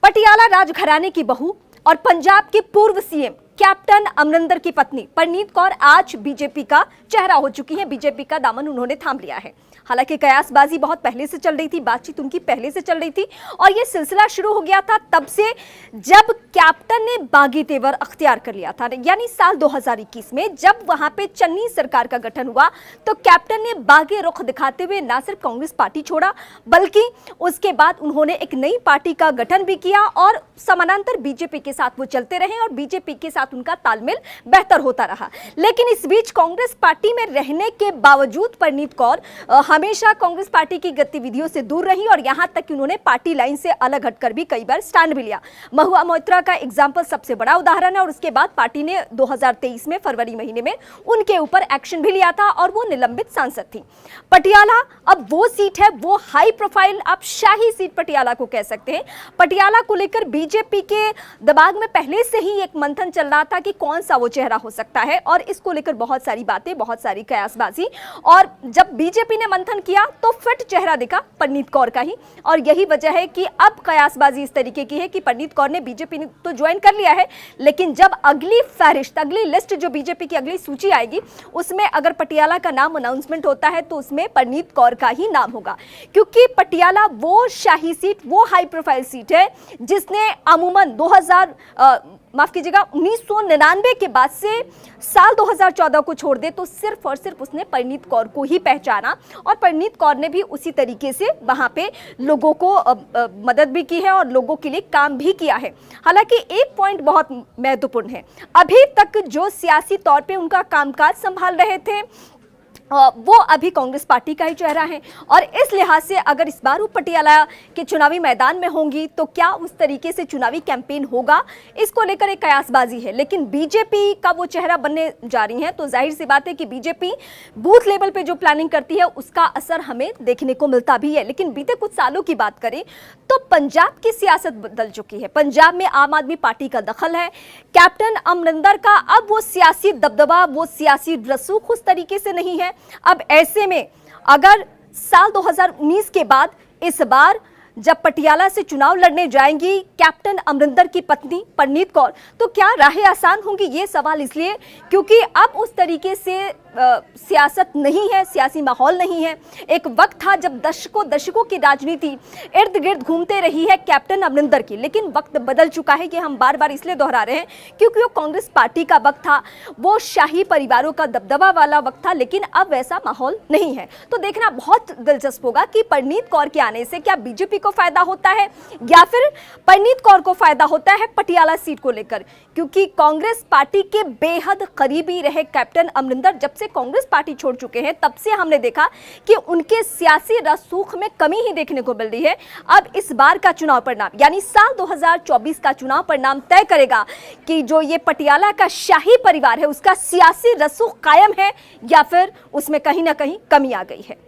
पटियाला राजघराने की बहू और पंजाब के पूर्व सीएम कैप्टन अमरिंदर की पत्नी परनीत कौर आज बीजेपी का चेहरा हो चुकी है। बीजेपी का दामन उन्होंने थाम लिया है। हालांकि कयासबाजी बहुत पहले से चल रही थी, बातचीत उनकी पहले से चल रही थी और ये सिलसिला शुरू हो गया था तब से जब कैप्टन ने बागी तेवर अख्तियार कर लिया था। यानी साल 2021 में जब वहां पे चन्नी सरकार का गठन हुआ तो कैप्टन ने बागी रुख दिखाते हुए ना सिर्फ कांग्रेस पार्टी छोड़ा बल्कि उसके बाद उन्होंने एक नई पार्टी का गठन भी किया और समानांतर बीजेपी के साथ वो चलते रहे और बीजेपी के साथ उनका तालमेल बेहतर होता रहा। लेकिन इस बीच कांग्रेस पार्टी में रहने के बावजूद परनीत कौर हमेशा कांग्रेस पार्टी की गतिविधियों से दूर रही और यहां तक कि उन्होंने पार्टी लाइन से अलग हटकर भी कई बार स्टैंड भी लिया। महुआ मोइत्रा का एग्जाम्पल सबसे बड़ा उदाहरण है और उसके बाद पार्टी ने 2023 में फरवरी महीने में उनके ऊपर एक्शन भी लिया था और वो निलंबित सांसद थी। पटियाला अब वो सीट है, वो हाई प्रोफाइल आप शाही सीट पटियाला को कह सकते हैं। पटियाला को लेकर बीजेपी के दिमाग में पहले से ही एक मंथन चल रहा था कि कौन सा वो चेहरा हो सकता है और इसको लेकर बहुत सारी बातें, बहुत सारी कयासबाजी, और जब बीजेपी ने मंथन किया तो फिट चेहरा दिखा परनीत कौर का ही। और यही वजह है कि अब कयासबाजी इस तरीके की है कि परनीत कौर ने बीजेपी ने तो ज्वाइन कर लिया है, लेकिन जब अगली फहरिस्त, अगली लिस्ट जो बीजेपी की अगली सूची आएगी उसमें अगर पटियाला का नाम अनाउंसमेंट होता है तो उसमें परनीत कौर का ही नाम होगा, क्योंकि पटियाला वो शाही सीट, वो हाई प्रोफाइल सीट है जिसने अमूमन 1999 के बाद से साल 2014 को छोड़ दे तो सिर्फ और सिर्फ उसने परनीत कौर को ही पहचाना और परनीत कौर ने भी उसी तरीके से वहां पे लोगों को मदद भी की है और लोगों के लिए काम भी किया है। हालांकि एक पॉइंट बहुत महत्वपूर्ण है, अभी तक जो सियासी तौर पे उनका कामकाज संभाल रहे थे वो अभी कांग्रेस पार्टी का ही चेहरा है और इस लिहाज से अगर इस बार वो पटियाला के चुनावी मैदान में होंगी तो क्या उस तरीके से चुनावी कैंपेन होगा, इसको लेकर एक कयासबाजी है। लेकिन बीजेपी का वो चेहरा बनने जा रही है तो जाहिर सी बात है कि बीजेपी बूथ लेवल पे जो प्लानिंग करती है उसका असर हमें देखने को मिलता भी है। लेकिन बीते कुछ सालों की बात करें तो पंजाब की सियासत बदल चुकी है। पंजाब में आम आदमी पार्टी का दखल है, कैप्टन अमरिंदर का अब वो सियासी दबदबा, वो सियासी रसूख उस तरीके से नहीं है। अब ऐसे में अगर साल 2019 के बाद इस बार जब पटियाला से चुनाव लड़ने जाएंगी कैप्टन अमरिंदर की पत्नी परनीत कौर तो क्या राहें आसान होंगी, ये सवाल इसलिए क्योंकि अब उस तरीके से सियासत नहीं है, सियासी माहौल नहीं है। एक वक्त था जब दशकों की राजनीति इर्द गिर्द घूमते रही है कैप्टन अमरिंदर की, लेकिन वक्त बदल चुका है कि हम बार बार इसलिए दोहरा रहे हैं क्योंकि वो कांग्रेस पार्टी का वक्त था, वो शाही परिवारों का दबदबा वाला वक्त था, लेकिन अब वैसा माहौल नहीं है। तो देखना बहुत दिलचस्प होगा कि परनीत कौर के आने से क्या बीजेपी को फायदा होता है या फिर परनीत कौर को फायदा होता है पटियाला सीट को लेकर, क्योंकि कांग्रेस पार्टी के बेहद करीबी रहे कैप्टन अमरिंदर। जब से कांग्रेस पार्टी छोड़ चुके हैं तब से हमने देखा कि उनके सियासी रसूख में कमी ही देखने को मिल रही है। अब इस बार का चुनाव परिणाम यानी साल 2024 का चुनाव परिणाम तय करेगा कि जो ये पटियाला का शाही परिवार है उसका सियासी रसूख कायम है या फिर उसमें कहीं ना कहीं कमी आ गई है।